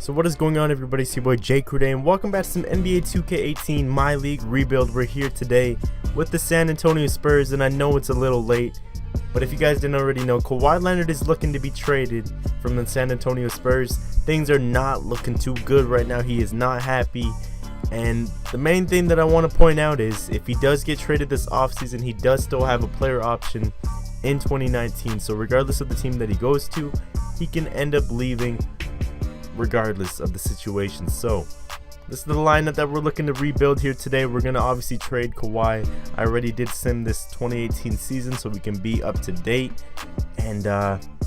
So what is going on, everybody? It's your boy Jay Cruday, and welcome back to some NBA 2K18 My League Rebuild. We're here today with the San Antonio Spurs, and I know it's a little late, but if you guys didn't already know, Kawhi Leonard is looking to be traded from the San Antonio Spurs. Things are not looking too good right now. He is not happy, and the main thing that I want to point out is if he does get traded this offseason, he does still have a player option in 2019. So regardless of the team that he goes to, he can end up leaving regardless of the situation. So this is the lineup that we're looking to rebuild here today. We're going to obviously trade Kawhi. I already did sim this 2018 season so we can be up to date. And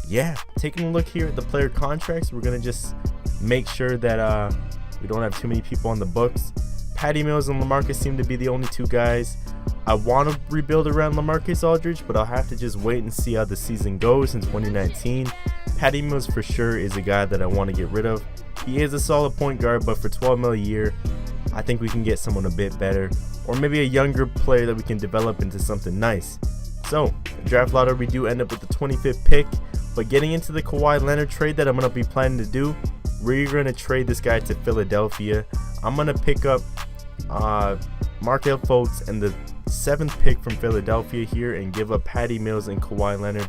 yeah, taking a look here at the player contracts, we're going to just make sure that we don't have too many people on the books. Patty Mills and LaMarcus seem to be the only two guys. I want to rebuild around LaMarcus Aldridge, but I'll have to just wait and see how the season goes in 2019. Patty Mills for sure is a guy that I want to get rid of. He is a solid point guard, but for $12 million a year, I think we can get someone a bit better, or maybe a younger player that we can develop into something nice. So, draft lottery, we do end up with the 25th pick, but getting into the Kawhi Leonard trade that I'm going to be planning to do, we're going to trade this guy to Philadelphia. I'm going to pick up Markelle Fultz and the 7th pick from Philadelphia here and give up Patty Mills and Kawhi Leonard.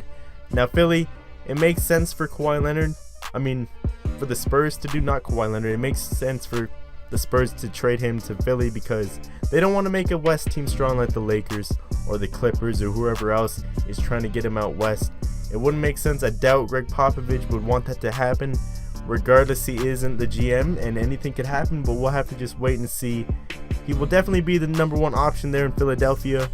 Now, Philly, it makes sense for Kawhi Leonard. I mean, for the Spurs to do, not Kawhi Leonard. It makes sense for the Spurs to trade him to Philly because they don't want to make a West team strong like the Lakers or the Clippers or whoever else is trying to get him out West. It wouldn't make sense. I doubt Greg Popovich would want that to happen. Regardless, he isn't the GM and anything could happen, but we'll have to just wait and see. He will definitely be the #1 option there in Philadelphia,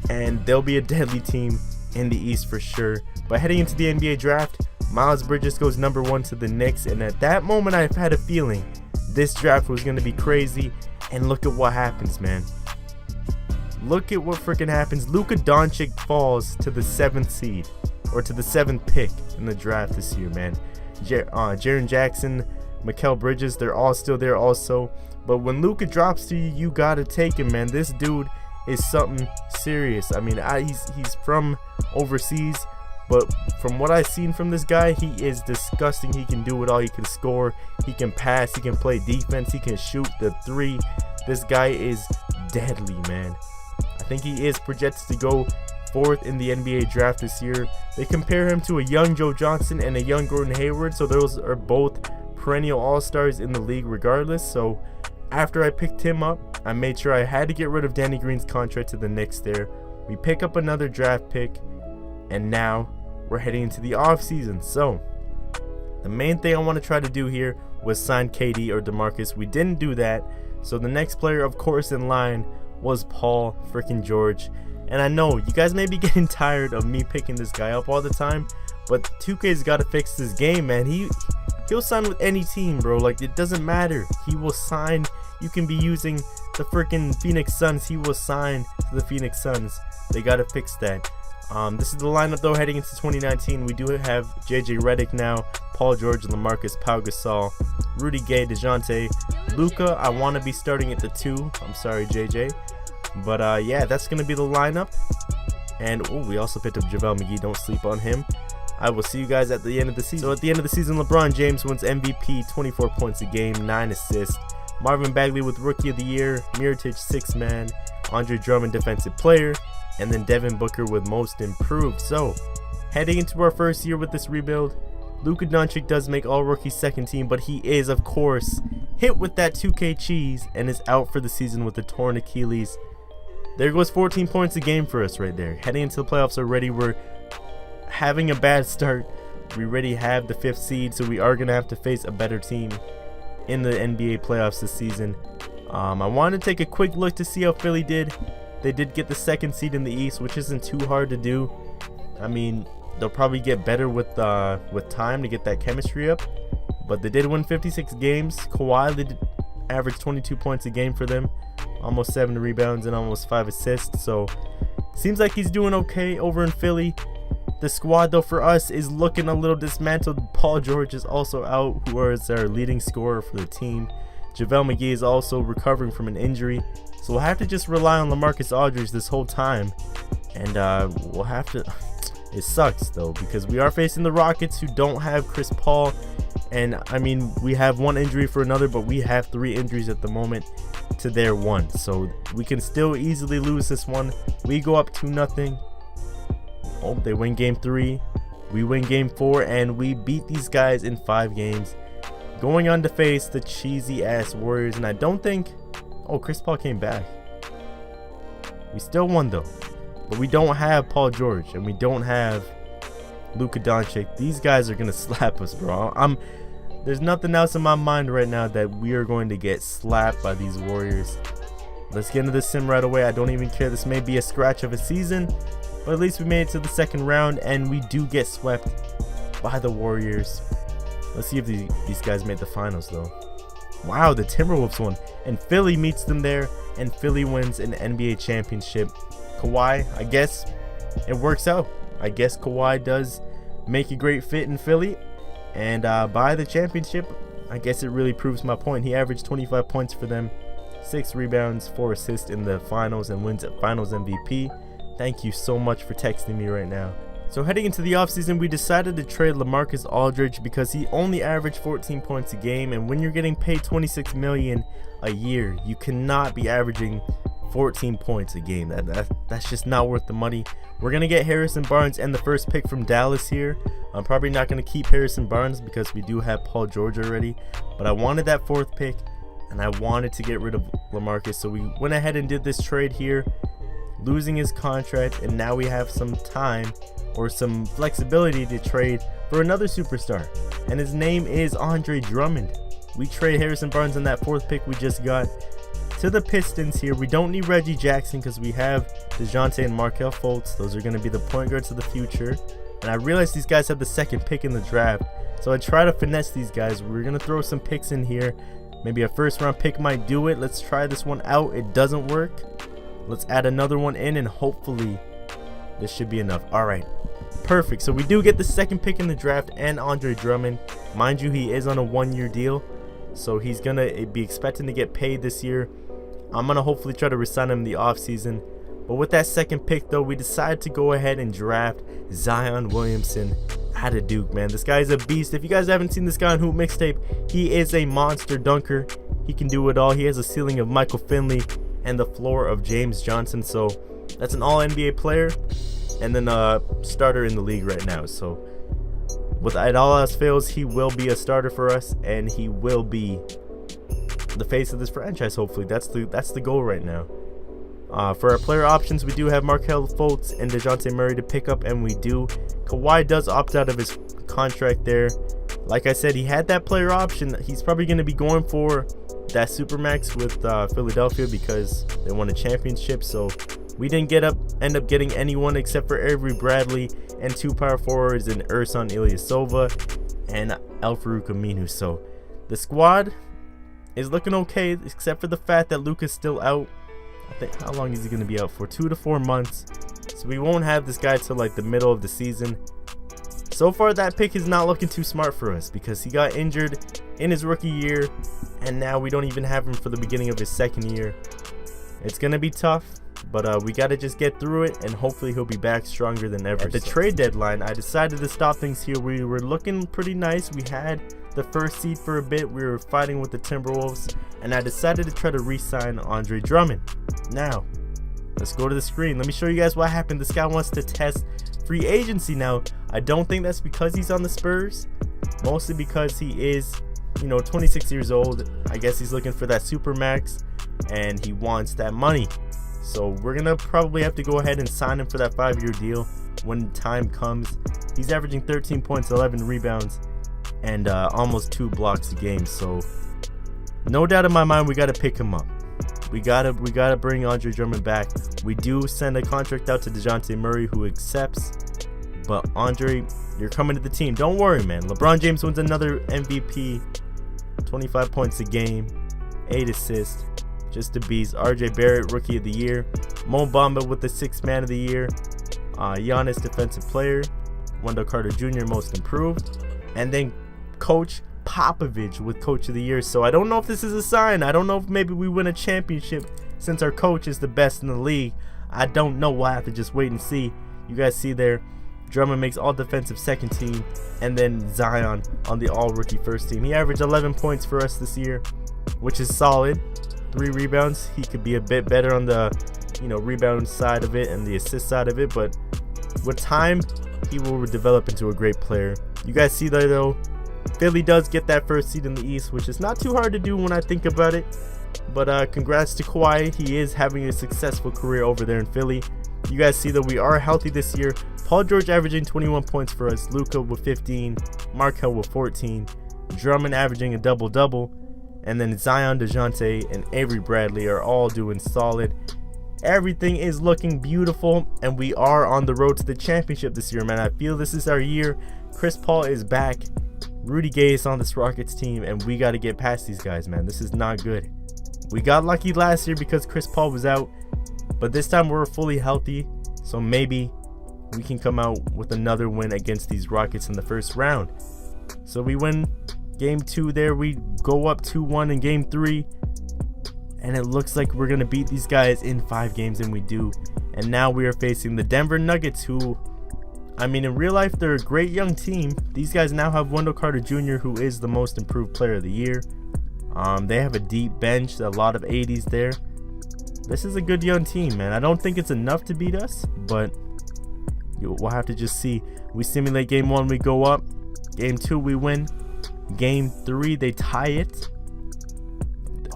and they'll be a deadly team in the East for sure. But heading into the NBA draft, Miles Bridges goes #1 to the Knicks, and at that moment I've had a feeling this draft was going to be crazy, and look at what happens, man. Look at what freaking happens. Luka Doncic falls to the 7th seed, or to the 7th pick in the draft this year, man. Jaren Jackson, Mikal Bridges, they're all still there also. But when Luka drops to you, you gotta take him, man. This dude is something serious. I mean, he's from overseas, but from what I've seen from this guy, he is disgusting. He can do it all. He can score, he can pass, he can play defense, he can shoot the 3. This guy is deadly, man. I think he is projected to go 4th in the NBA draft this year. They compare him to a young Joe Johnson and a young Gordon Hayward, so those are both perennial all-stars in the league regardless. So after I picked him up, I made sure I had to get rid of Danny Green's contract to the Knicks there. We pick up another draft pick, and now we're heading into the offseason. So the main thing I want to try to do here was sign KD or DeMarcus. We didn't do that, so the next player, of course, in line was Paul freaking George. And I know you guys may be getting tired of me picking this guy up all the time, but 2K's got to fix this game, man. He'll sign with any team, bro. Like, it doesn't matter. He will sign. You can be using the freaking Phoenix Suns. He will sign to the Phoenix Suns. They got to fix that. This is the lineup, though, heading into 2019. We do have JJ Redick now, Paul George, LaMarcus, Pau Gasol, Rudy Gay, DeJounte, Luka. I want to be starting at the 2. I'm sorry, JJ. But yeah, that's going to be the lineup. And we also picked up JaVale McGee. Don't sleep on him. I will see you guys at the end of the season. So at the end of the season, LeBron James wins MVP, 24 points a game, 9 assists. Marvin Bagley with Rookie of the Year, Mirotic 6th man, Andre Drummond Defensive Player, and then Devin Booker with Most Improved. So heading into our first year with this rebuild, Luka Doncic does make All-Rookie second team, but he is, of course, hit with that 2K cheese and is out for the season with a torn Achilles. There goes 14 points a game for us right there. Heading into the playoffs already, we're having a bad start. We already have the 5th seed, so we are going to have to face a better team in the NBA playoffs this season. I wanted to take a quick look to see how Philly did. They did get the 2nd seed in the East, which isn't too hard to do. I mean, they'll probably get better with time to get that chemistry up. But they did win 56 games. Kawhi did average 22 points a game for them, almost 7 rebounds and almost 5 assists. So seems like he's doing okay over in Philly. The squad, though, for us is looking a little dismantled. Paul George is also out, who is our leading scorer for the team. JaVale McGee is also recovering from an injury. So we'll have to just rely on LaMarcus Aldridge this whole time. And we'll have to... It sucks, though, because we are facing the Rockets, who don't have Chris Paul. And I mean, we have one injury for another, but we have 3 injuries at the moment to their 1. So we can still easily lose this one. We go up 2-0. Oh, they win game 3. We win game 4, and we beat these guys in 5 games. Going on to face the cheesy ass Warriors, and I don't think, oh, Chris Paul came back. We still won though, but we don't have Paul George, and we don't have Luka Doncic. These guys are gonna slap us, bro. There's nothing else in my mind right now that we are going to get slapped by these Warriors. Let's get into the sim right away. I don't even care. This may be a scratch of a season, but at least we made it to the 2nd round, and we do get swept by the Warriors. Let's see if these guys made the finals though. Wow, the Timberwolves won, and Philly meets them there, and Philly wins an NBA championship. Kawhi, I guess it works out. I guess Kawhi does make a great fit in Philly, and by the championship, I guess it really proves my point. He averaged 25 points for them, 6 rebounds, 4 assists in the finals, and wins at Finals MVP. Thank you so much for texting me right now. So heading into the offseason, we decided to trade LaMarcus Aldridge because he only averaged 14 points a game, and when you're getting paid $26 million a year, you cannot be averaging 14 points a game. That's just not worth the money. We're gonna get Harrison Barnes and the 1st pick from Dallas here. I'm probably not gonna keep Harrison Barnes because we do have Paul George already, but I wanted that 4th pick, and I wanted to get rid of LaMarcus, so we went ahead and did this trade here, losing his contract, and now we have some time or some flexibility to trade for another superstar, and his name is Andre Drummond. We trade Harrison Barnes and that 4th pick we just got to the Pistons here. We don't need Reggie Jackson because we have DeJounte and Markelle Fultz. Those are going to be the point guards of the future, and I realized these guys had the 2nd pick in the draft, so I try to finesse these guys. We're going to throw some picks in here. Maybe a 1st round pick might do it. Let's try this one out. It doesn't work. Let's add another one in, and hopefully this should be enough. All right, perfect. So we do get the 2nd pick in the draft and Andre Drummond. Mind you, he is on a 1-year deal, so he's gonna be expecting to get paid this year. I'm gonna hopefully try to resign him in the offseason. But with that 2nd pick though, we decided to go ahead and draft Zion Williamson out of Duke, man. This guy's a beast. If you guys haven't seen this guy on Hoop Mixtape, he is a monster dunker. He can do it all. He has a ceiling of Michael Finley and the floor of James Johnson, so that's an all NBA player and then a starter in the league right now. So with it all else fails, he will be a starter for us, and he will be the face of this franchise. Hopefully that's the goal right now. For our player options, we do have Markelle Fultz and DeJounte Murray to pick up, and we do. Kawhi does opt out of his contract there. Like I said, he had that player option. He's probably going to be going for that Supermax with Philadelphia because they won a championship. So we didn't end up getting anyone except for Avery Bradley and 2 power forwards in Ersan Ilyasova and Al-Farouq Aminu. So the squad is looking okay, except for the fact that Luka's still out. I think, how long is he going to be out for? 2 to 4 months. So we won't have this guy till like the middle of the season. So far, that pick is not looking too smart for us because he got injured in his rookie year, and now we don't even have him for the beginning of his 2nd year. It's going to be tough, but we got to just get through it, and hopefully he'll be back stronger than ever. At the trade deadline, I decided to stop things here. We were looking pretty nice. We had the 1st seed for a bit. We were fighting with the Timberwolves, and I decided to try to re-sign Andre Drummond. Now, let's go to the screen. Let me show you guys what happened. This guy wants to test free agency now. I don't think that's because he's on the Spurs, mostly because he is, 26 years old. I guess he's looking for that Supermax, and he wants that money. So we're gonna probably have to go ahead and sign him for that 5-year deal when time comes. He's averaging 13 points, 11 rebounds, and almost 2 blocks a game. So no doubt in my mind, we gotta pick him up. We gotta bring Andre Drummond back. We do send a contract out to DeJounte Murray, who accepts. But Andre, you're coming to the team. Don't worry, man. LeBron James wins another MVP. 25 points a game, 8 assists. Just a beast. RJ Barrett, Rookie of the Year. Mo Bamba with the 6th Man of the Year. Giannis, Defensive Player. Wendell Carter Jr., Most Improved. And then Coach Popovich with Coach of the Year. So I don't know if this is a sign. I don't know if maybe we win a championship since our coach is the best in the league. I don't know. We'll have to just wait and see. You guys see there, Drummond makes all defensive second team, and then Zion on the all rookie first team. He averaged 11 points for us this year, which is solid. 3 rebounds. He could be a bit better on the rebound side of it and the assist side of it, but with time he will develop into a great player. You guys see there though, Philly does get that first seed in the East, which is not too hard to do when I think about it. But congrats to Kawhi. He is having a successful career over there in Philly. You guys see that we are healthy this year. Paul George averaging 21 points for us, Luka with 15, Markelle with 14, Drummond averaging a double-double, and then Zion, DeJounte, and Avery Bradley are all doing solid. Everything is looking beautiful, and we are on the road to the championship this year, man. I feel this is our year. Chris Paul is back. Rudy Gay is on this Rockets team, and we got to get past these guys, man. This is not good. We got lucky last year because Chris Paul was out, but this time we're fully healthy, so maybe we can come out with another win against these Rockets in the first round. So we win game 2 there. We go up 2-1 in game 3. And it looks like we're going to beat these guys in 5 games, and we do. And now we are facing the Denver Nuggets, who, I mean, in real life, they're a great young team. These guys now have Wendell Carter Jr., who is the most improved player of the year. They have a deep bench, a lot of 80s there. This is a good young team, man. I don't think it's enough to beat us, but we'll have to just see. We simulate game 1, we go up. Game 2, we win. Game 3, they tie it.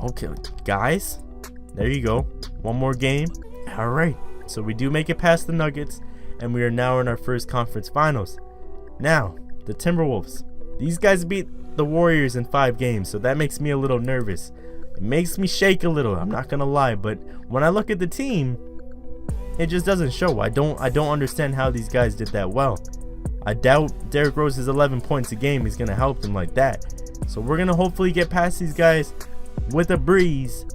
Okay, guys, there you go. One more game. All right, so we do make it past the Nuggets, and we are now in our first conference finals. Now, the Timberwolves. These guys beat the Warriors in 5 games, so that makes me a little nervous. It makes me shake a little, I'm not gonna lie, but when I look at the team, it just doesn't show. I don't understand how these guys did that well. I doubt Derrick Rose's 11 points a game is gonna help them like that. So we're gonna hopefully get past these guys with a breeze,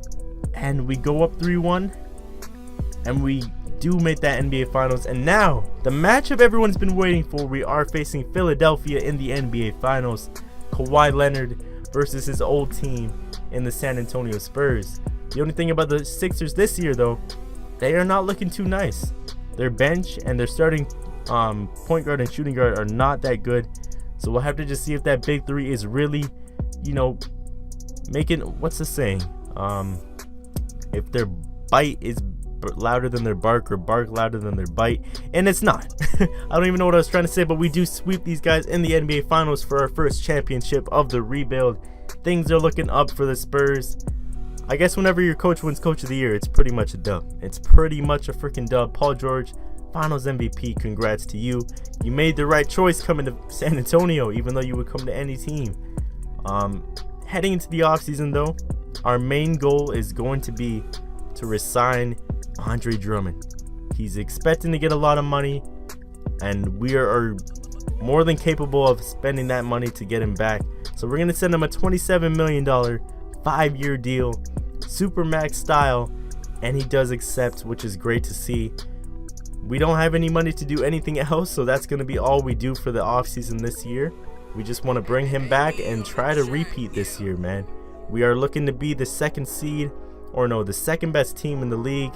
and we go up 3-1, and we do make that NBA Finals. And now the matchup everyone's been waiting for, we are facing Philadelphia in the NBA Finals. Kawhi Leonard versus his old team in the San Antonio Spurs. The only thing about the Sixers this year though, they are not looking too nice. Their bench and their starting point guard and shooting guard are not that good, so we'll have to just see if that big 3 is really, making, what's the saying, if their bite is louder than their bark, or bark louder than their bite, and it's not. I don't even know what I was trying to say, but we do sweep these guys in the NBA Finals for our first championship of the rebuild. Things are looking up for the Spurs. I guess whenever your coach wins Coach of the Year, it's pretty much a dub. It's pretty much a freaking dub. Paul George, Finals MVP, congrats to you. You made the right choice coming to San Antonio, even though you would come to any team. Heading into the offseason though, our main goal is going to be to resign Andre Drummond. He's expecting to get a lot of money, and we are more than capable of spending that money to get him back. So we're going to send him a $27 million 5-year deal, Supermax style, and he does accept, which is great to see. We don't have any money to do anything else, so that's going to be all we do for the offseason this year. We just want to bring him back and try to repeat this year, man. We are looking to be the second best team in the league,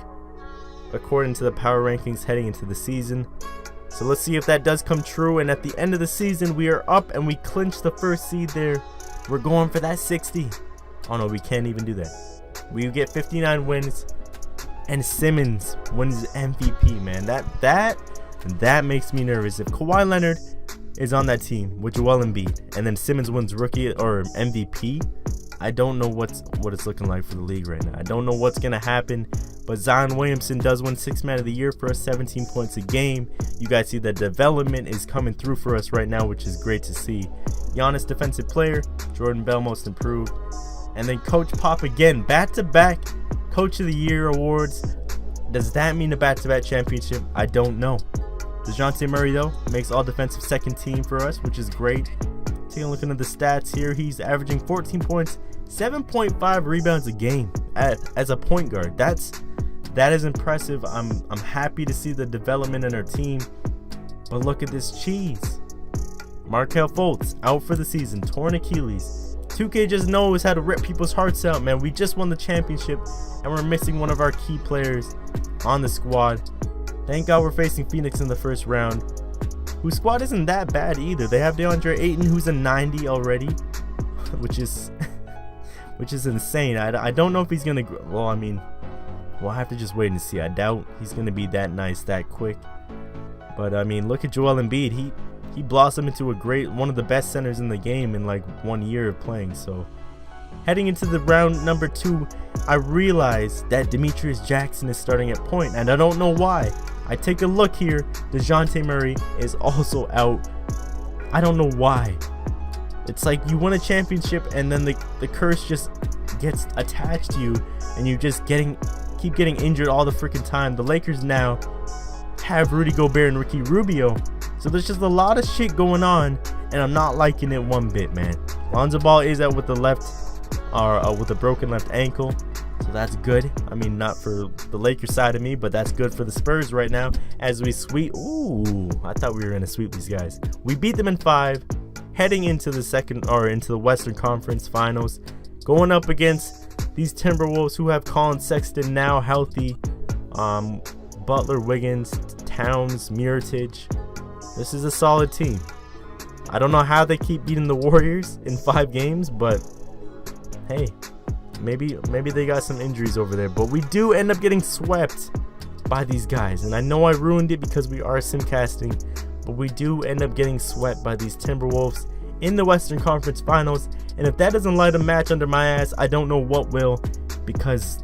according to the power rankings heading into the season. So let's see if that does come true, and at the end of the season we are up and we clinch the first seed there. We're going for that 60. Oh no, we can't even do that. We get 59 wins, and Simmons wins MVP, man. That makes me nervous. If Kawhi Leonard is on that team with Joel Embiid, and then Simmons wins rookie or MVP, I don't know what it's looking like for the league right now. I don't know what's gonna happen, but Zion Williamson does win 6th Man of the Year for us, 17 points a game. You guys see the development is coming through for us right now, which is great to see. Giannis Defensive Player, Jordan Bell Most Improved, and then Coach Pop again, back-to-back Coach of the Year awards. Does that mean a back-to-back championship? I don't know. DeJounte Murray though makes all defensive second team for us, which is great. Taking a look into the stats here, he's averaging 14 points, 7.5 rebounds a game as a point guard. That is impressive. I'm happy to see the development in our team. But look at this cheese. Markelle Fultz out for the season, torn Achilles. 2K just knows how to rip people's hearts out, man. We just won the championship and we're missing one of our key players on the squad. Thank God we're facing Phoenix in the first round, whose squad isn't that bad either. They have DeAndre Ayton, who's a 90 already, which is insane. I don't know if he's gonna. Well, I mean, we'll have to just wait and see. I doubt he's gonna be that nice that quick. But I mean, look at Joel Embiid. He blossomed into one of the best centers in the game in like 1 year of playing. So heading into the round number 2, I realized that Demetrius Jackson is starting at point, and I don't know why. I take a look here. DeJounte Murray is also out. I don't know why. It's like you win a championship and then the curse just gets attached to you, and you just keep getting injured all the freaking time. The Lakers now have Rudy Gobert and Ricky Rubio, so there's just a lot of shit going on, and I'm not liking it one bit, man. Lonzo Ball is out with with a broken left ankle, so that's good. I mean, not for the Lakers side of me, but that's good for the Spurs right now as we sweep. Ooh, I thought we were gonna sweep these guys. We beat them in 5, heading into the Western Conference Finals, going up against these Timberwolves who have Colin Sexton now healthy, Butler, Wiggins, Towns, Mirotic. This is a solid team. I don't know how they keep beating the Warriors in 5 games, but hey, maybe they got some injuries over there. But we do end up getting swept by these guys, and I know I ruined it because we are simcasting, but we do end up getting swept by these Timberwolves in the Western Conference Finals. And if that doesn't light a match under my ass, I don't know what will, because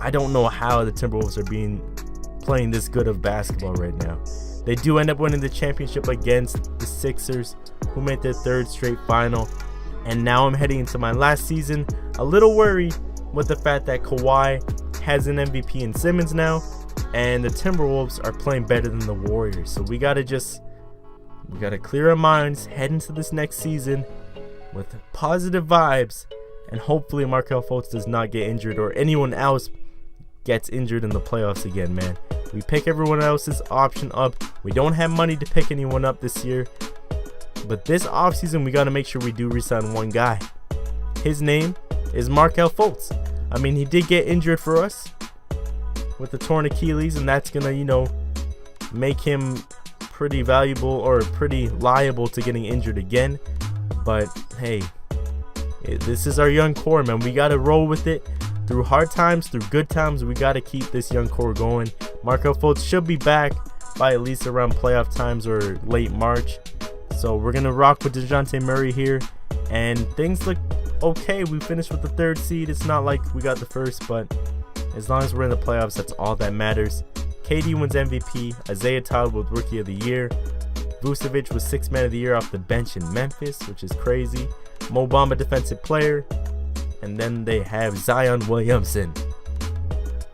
I don't know how the Timberwolves are playing this good of basketball right now. They do end up winning the championship against the Sixers, who made their 3rd straight final. And now I'm heading into my last season, a little worried with the fact that Kawhi has an MVP in Simmons now, and the Timberwolves are playing better than the Warriors. So we gotta clear our minds, head into this next season with positive vibes, and hopefully Markelle Fultz does not get injured or anyone else gets injured in the playoffs again, man. We pick everyone else's option up. We don't have money to pick anyone up this year, but this offseason we got to make sure we do resign one guy. His name is Markelle Fultz. I mean, he did get injured for us with the torn Achilles, and that's gonna, make him pretty valuable or pretty liable to getting injured again. But hey, this is our young core, man. We got to roll with it. Through hard times, through good times, we got to keep this young core going. Markelle Fultz should be back by at least around playoff times or late March. So we're going to rock with DeJounte Murray here. And things look okay. We finished with the 3rd seed. It's not like we got the 1st, but as long as we're in the playoffs, that's all that matters. KD wins MVP. Isaiah Todd with Rookie of the Year. Vucevic was 6th Man of the Year off the bench in Memphis, which is crazy. Mo Bamba Defensive Player. And then they have Zion Williamson.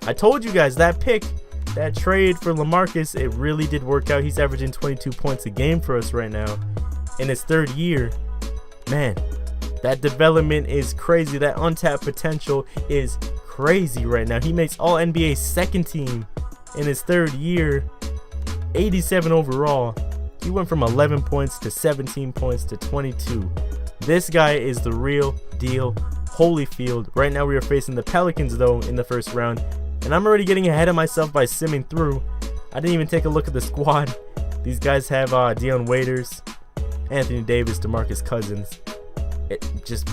I told you guys that trade for LaMarcus, it really did work out. He's averaging 22 points a game for us right now in his 3rd year. Man, that development is crazy. That untapped potential is crazy right now. He makes all NBA 2nd team in his 3rd year, 87 overall. He went from 11 points to 17 points to 22. This guy is the real deal. Holyfield. Right now we are facing the Pelicans though in the 1st round, and I'm already getting ahead of myself by simming through. I didn't even take a look at the squad. These guys have Dion Waiters, Anthony Davis, DeMarcus Cousins. Just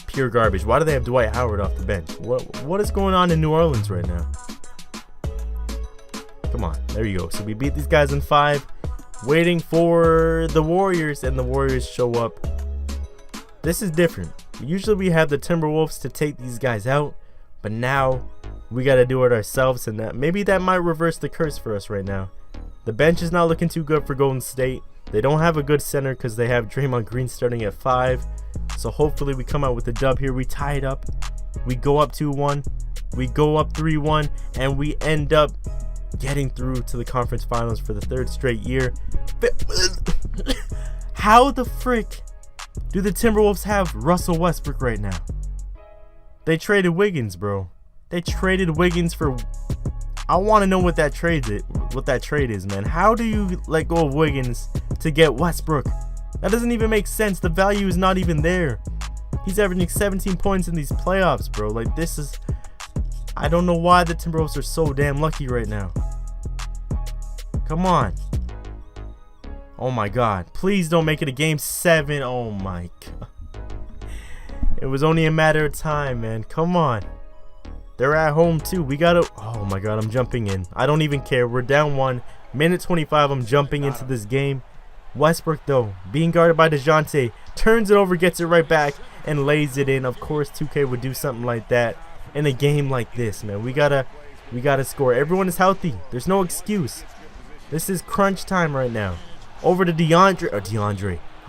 pure garbage. Why do they have Dwight Howard off the bench? What is going on in New Orleans right now? Come on, there you go. So we beat these guys in 5, waiting for the Warriors, and the Warriors show up. This is different. Usually we have the Timberwolves to take these guys out, but now we got to do it ourselves, and maybe that might reverse the curse for us right now. The bench is not looking too good for Golden State. They don't have a good center because they have Draymond Green starting at 5. So hopefully we come out with a dub here. We tie it up. We go up 2-1. We go up 3-1, and we end up getting through to the conference finals for the 3rd straight year. How the frick do the Timberwolves have Russell Westbrook right now? They traded Wiggins, bro. They traded Wiggins for... I want to know what that trade is, man. How do you let go of Wiggins to get Westbrook? That doesn't even make sense. The value is not even there. He's averaging 17 points in these playoffs, bro. Like, this is... I don't know why the Timberwolves are so damn lucky right now. Come on. Oh my god. Please don't make it a game 7. Oh my god. It was only a matter of time, man. Come on. They're at home too. We gotta. Oh my god, I'm jumping in. I don't even care. We're down 1. Minute 25. I'm jumping into this game. Westbrook, though, being guarded by DeJounte, turns it over, gets it right back, and lays it in. Of course, 2K would do something like that in a game like this, man. We gotta score. Everyone is healthy. There's no excuse. This is crunch time right now. Over to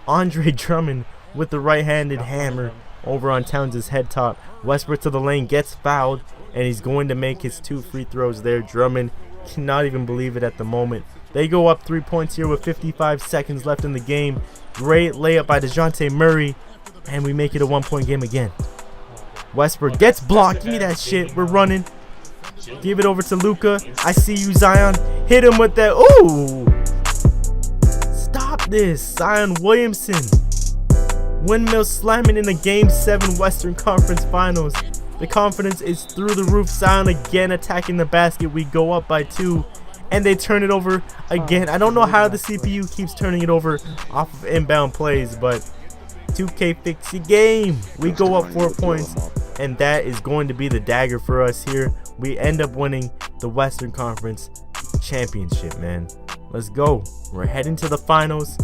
Andre Drummond with the right-handed hammer over on Towns' head top. Westbrook to the lane, gets fouled, and he's going to make his 2 free throws there. Drummond cannot even believe it at the moment. They go up 3 points here with 55 seconds left in the game. Great layup by DeJounte Murray, and we make it a 1-point game again. Westbrook gets blocked. Give me that shit. We're running. Give it over to Luka. I see you, Zion. Hit him with that. Ooh! Stop this. Zion Williamson. Windmill slamming in the Game 7 Western Conference Finals. The confidence is through the roof. Zion again attacking the basket. We go up by 2. And they turn it over again. I don't know how the CPU keeps turning it over off of inbound plays, but 2K fix the game. We go up 4 points, and that is going to be the dagger for us here. We end up winning the Western Conference Championship, man. Let's go. We're heading to the finals.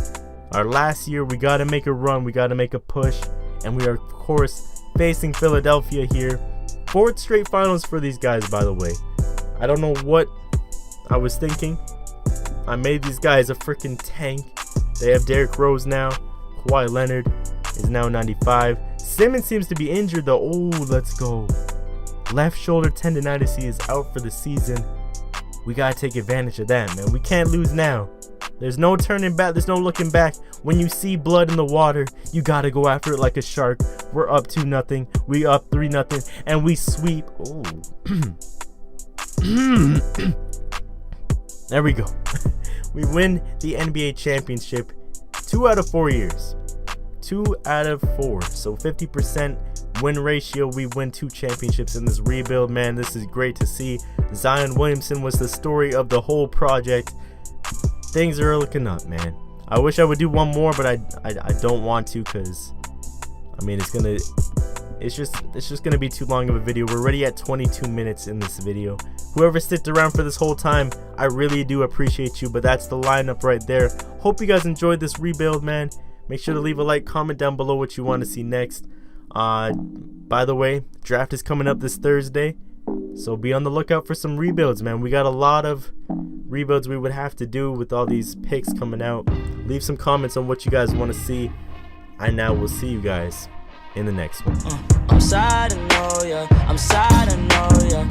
Our last year, we got to make a run. We got to make a push, and we are, of course, facing Philadelphia here. 4th straight finals for these guys, by the way. I don't know what I was thinking. I made these guys a freaking tank. They have Derrick Rose now. Kawhi Leonard is now 95. Simmons seems to be injured though. Oh, let's go. Left shoulder tendonitis is out for the season. We gotta take advantage of that, man. We can't lose now. There's no turning back. There's no looking back. When you see blood in the water, you gotta go after it like a shark. We're up 2-0. We up 3-0, and we sweep. Oh. There we go. We win the NBA championship 2 out of 4 years. 2 out of 4. So 50% win ratio. We win 2 championships in this rebuild, man. This is great to see. Zion Williamson was the story of the whole project. Things are looking up, man. I wish I would do one more, but I don't want to, because I mean it's just gonna be too long of a video. We're already at 22 minutes in this video. Whoever sticked around for this whole time, I really do appreciate you. But that's the lineup right there. Hope you guys enjoyed this rebuild, man. Make sure to leave a like, comment down below what you want to see next. By the way, draft is coming up this Thursday, so be on the lookout for some rebuilds, man. We got a lot of rebuilds we would have to do with all these picks coming out. Leave some comments on what you guys want to see, and now we'll see you guys in the next one. I'm sad, I know ya. I'm sad, I know ya.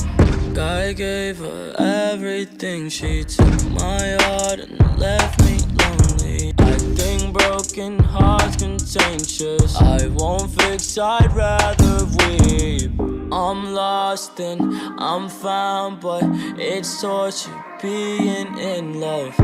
God gave her everything. She took my heart and left me lonely. I think broken hearts contagious. I won't fix, I'd rather weep. I'm lost and I'm found, but it's torture being in love.